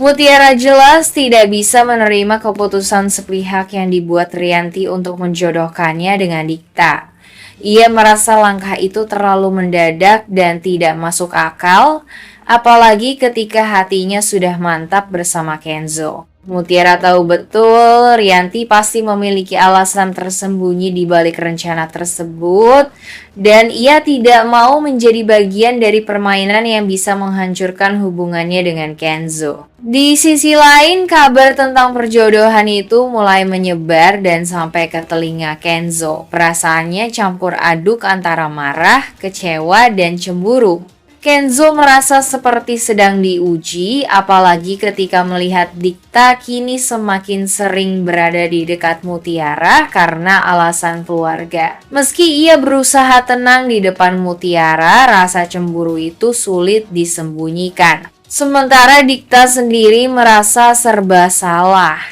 Mutiara jelas tidak bisa menerima keputusan sepihak yang dibuat Rianti untuk menjodohkannya dengan Dikta. Ia merasa langkah itu terlalu mendadak dan tidak masuk akal, apalagi ketika hatinya sudah mantap bersama Kenzo. Mutiara tahu betul Rianti pasti memiliki alasan tersembunyi di balik rencana tersebut, dan ia tidak mau menjadi bagian dari permainan yang bisa menghancurkan hubungannya dengan Kenzo. Di sisi lain, kabar tentang perjodohan itu mulai menyebar dan sampai ke telinga Kenzo. Perasaannya campur aduk antara marah, kecewa, dan cemburu. Kenzo merasa seperti sedang diuji, apalagi ketika melihat Dikta kini semakin sering berada di dekat Mutiara karena alasan keluarga. Meski ia berusaha tenang di depan Mutiara, rasa cemburu itu sulit disembunyikan. Sementara Dikta sendiri merasa serba salah.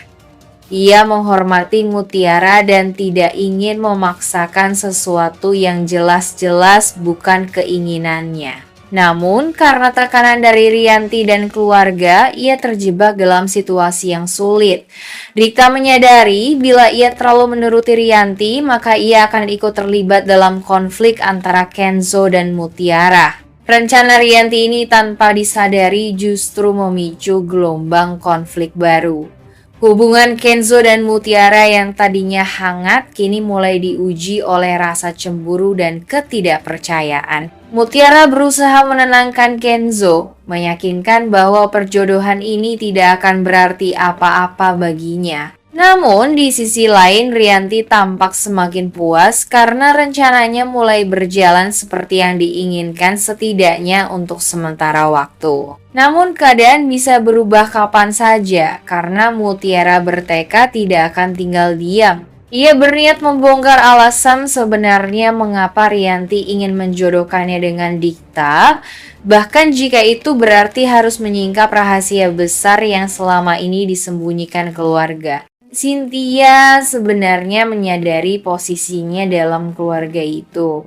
Ia menghormati Mutiara dan tidak ingin memaksakan sesuatu yang jelas-jelas bukan keinginannya. Namun, karena tekanan dari Rianti dan keluarga, ia terjebak dalam situasi yang sulit. Dikta menyadari bila ia terlalu menuruti Rianti, maka ia akan ikut terlibat dalam konflik antara Kenzo dan Mutiara. Rencana Rianti ini tanpa disadari justru memicu gelombang konflik baru. Hubungan Kenzo dan Mutiara yang tadinya hangat kini mulai diuji oleh rasa cemburu dan ketidakpercayaan. Mutiara berusaha menenangkan Kenzo, meyakinkan bahwa perjodohan ini tidak akan berarti apa-apa baginya. Namun di sisi lain Rianti tampak semakin puas karena rencananya mulai berjalan seperti yang diinginkan setidaknya untuk sementara waktu. Namun keadaan bisa berubah kapan saja karena Mutiara bertekad tidak akan tinggal diam. Ia berniat membongkar alasan sebenarnya mengapa Rianti ingin menjodohkannya dengan Dikta, bahkan jika itu berarti harus menyingkap rahasia besar yang selama ini disembunyikan keluarga. Cynthia sebenarnya menyadari posisinya dalam keluarga itu.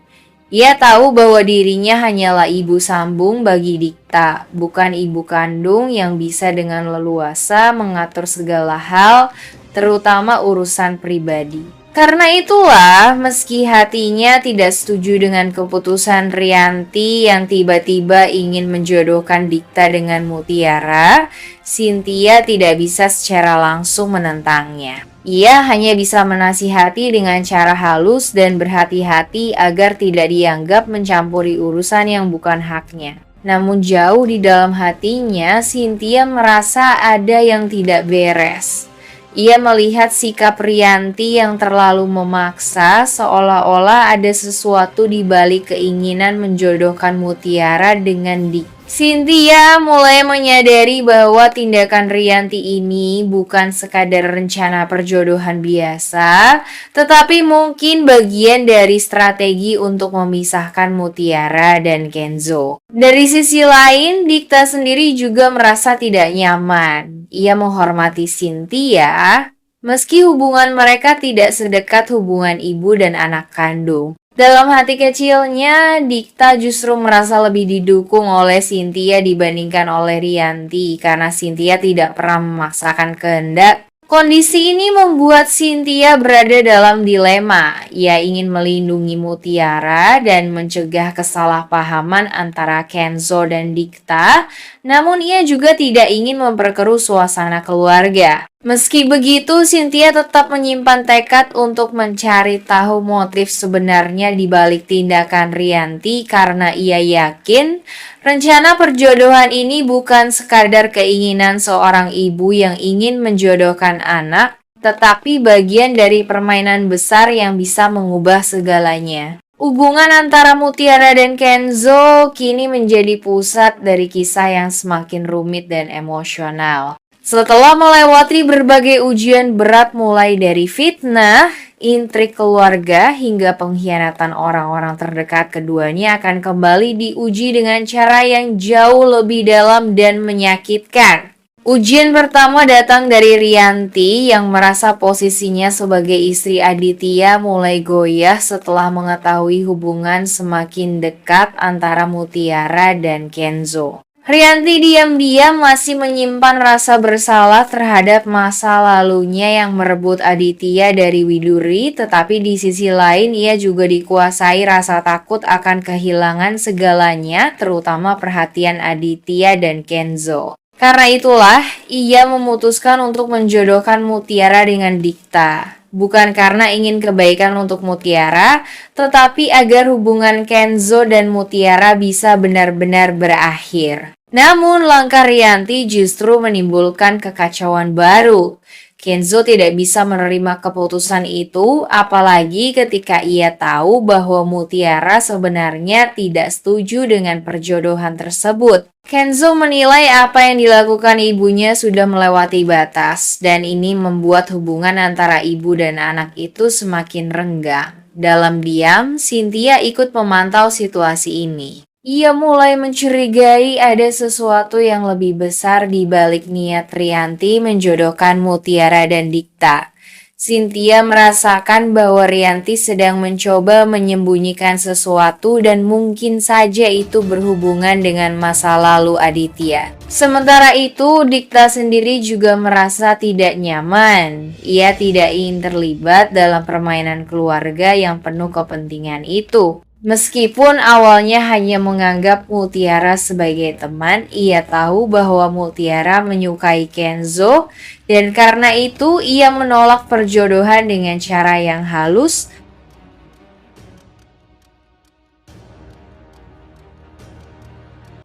Ia tahu bahwa dirinya hanyalah ibu sambung bagi Dikta, bukan ibu kandung yang bisa dengan leluasa mengatur segala hal, terutama urusan pribadi. Karena itulah, meski hatinya tidak setuju dengan keputusan Rianti yang tiba-tiba ingin menjodohkan Dikta dengan Mutiara, Cynthia tidak bisa secara langsung menentangnya. Ia hanya bisa menasihati dengan cara halus dan berhati-hati agar tidak dianggap mencampuri urusan yang bukan haknya. Namun jauh di dalam hatinya, Cynthia merasa ada yang tidak beres. Ia melihat sikap Rianti yang terlalu memaksa, seolah-olah ada sesuatu di balik keinginan menjodohkan Mutiara dengan Dik. Cynthia mulai menyadari bahwa tindakan Rianti ini bukan sekadar rencana perjodohan biasa, tetapi mungkin bagian dari strategi untuk memisahkan Mutiara dan Kenzo. Dari sisi lain, Dikta sendiri juga merasa tidak nyaman. Ia menghormati Cynthia, meski hubungan mereka tidak sedekat hubungan ibu dan anak kandung. Dalam hati kecilnya, Dikta justru merasa lebih didukung oleh Cynthia dibandingkan oleh Rianti karena Cynthia tidak pernah memaksakan kehendak. Kondisi ini membuat Cynthia berada dalam dilema. Ia ingin melindungi Mutiara dan mencegah kesalahpahaman antara Kenzo dan Dikta, namun ia juga tidak ingin memperkeruh suasana keluarga. Meski begitu, Cynthia tetap menyimpan tekad untuk mencari tahu motif sebenarnya di balik tindakan Rianti karena ia yakin rencana perjodohan ini bukan sekadar keinginan seorang ibu yang ingin menjodohkan anak, tetapi bagian dari permainan besar yang bisa mengubah segalanya. Hubungan antara Mutiara dan Kenzo kini menjadi pusat dari kisah yang semakin rumit dan emosional. Setelah melewati berbagai ujian berat mulai dari fitnah, intrik keluarga, hingga pengkhianatan orang-orang terdekat, keduanya akan kembali diuji dengan cara yang jauh lebih dalam dan menyakitkan. Ujian pertama datang dari Rianti yang merasa posisinya sebagai istri Aditya mulai goyah setelah mengetahui hubungan semakin dekat antara Mutiara dan Kenzo. Rianti diam-diam masih menyimpan rasa bersalah terhadap masa lalunya yang merebut Aditya dari Widuri, tetapi di sisi lain ia juga dikuasai rasa takut akan kehilangan segalanya, terutama perhatian Aditya dan Kenzo. Karena itulah, ia memutuskan untuk menjodohkan Mutiara dengan Dikta. Bukan karena ingin kebaikan untuk Mutiara, tetapi agar hubungan Kenzo dan Mutiara bisa benar-benar berakhir. Namun langkah Rianti justru menimbulkan kekacauan baru. Kenzo tidak bisa menerima keputusan itu, apalagi ketika ia tahu bahwa Mutiara sebenarnya tidak setuju dengan perjodohan tersebut. Kenzo menilai apa yang dilakukan ibunya sudah melewati batas, dan ini membuat hubungan antara ibu dan anak itu semakin renggang. Dalam diam, Cynthia ikut memantau situasi ini. Ia mulai mencurigai ada sesuatu yang lebih besar di balik niat Rianti menjodohkan Mutiara dan Dikta. Cynthia merasakan bahwa Rianti sedang mencoba menyembunyikan sesuatu dan mungkin saja itu berhubungan dengan masa lalu Aditya. Sementara itu, Dikta sendiri juga merasa tidak nyaman. Ia tidak ingin terlibat dalam permainan keluarga yang penuh kepentingan itu. Meskipun awalnya hanya menganggap Mutiara sebagai teman, ia tahu bahwa Mutiara menyukai Kenzo dan karena itu ia menolak perjodohan dengan cara yang halus.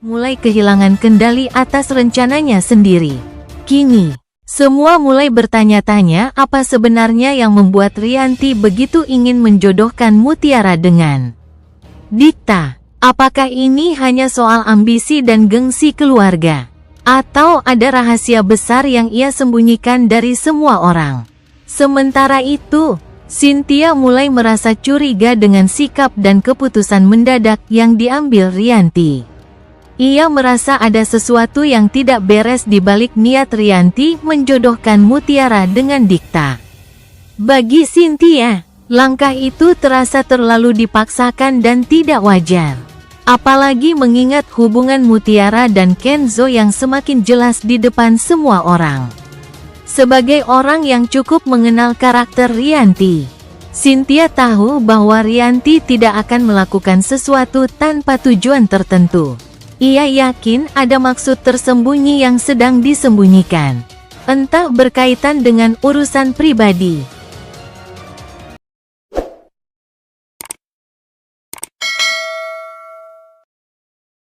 Mulai kehilangan kendali atas rencananya sendiri. Kini, semua mulai bertanya-tanya apa sebenarnya yang membuat Rianti begitu ingin menjodohkan Mutiara dengan Dikta. Apakah ini hanya soal ambisi dan gengsi keluarga? Atau ada rahasia besar yang ia sembunyikan dari semua orang? Sementara itu, Cynthia mulai merasa curiga dengan sikap dan keputusan mendadak yang diambil Rianti. Ia merasa ada sesuatu yang tidak beres di balik niat Rianti menjodohkan Mutiara dengan Dikta. Bagi Cynthia, langkah itu terasa terlalu dipaksakan dan tidak wajar. Apalagi mengingat hubungan Mutiara dan Kenzo yang semakin jelas di depan semua orang. Sebagai orang yang cukup mengenal karakter Rianti, Cynthia tahu bahwa Rianti tidak akan melakukan sesuatu tanpa tujuan tertentu. Ia yakin ada maksud tersembunyi yang sedang disembunyikan. Entah berkaitan dengan urusan pribadi,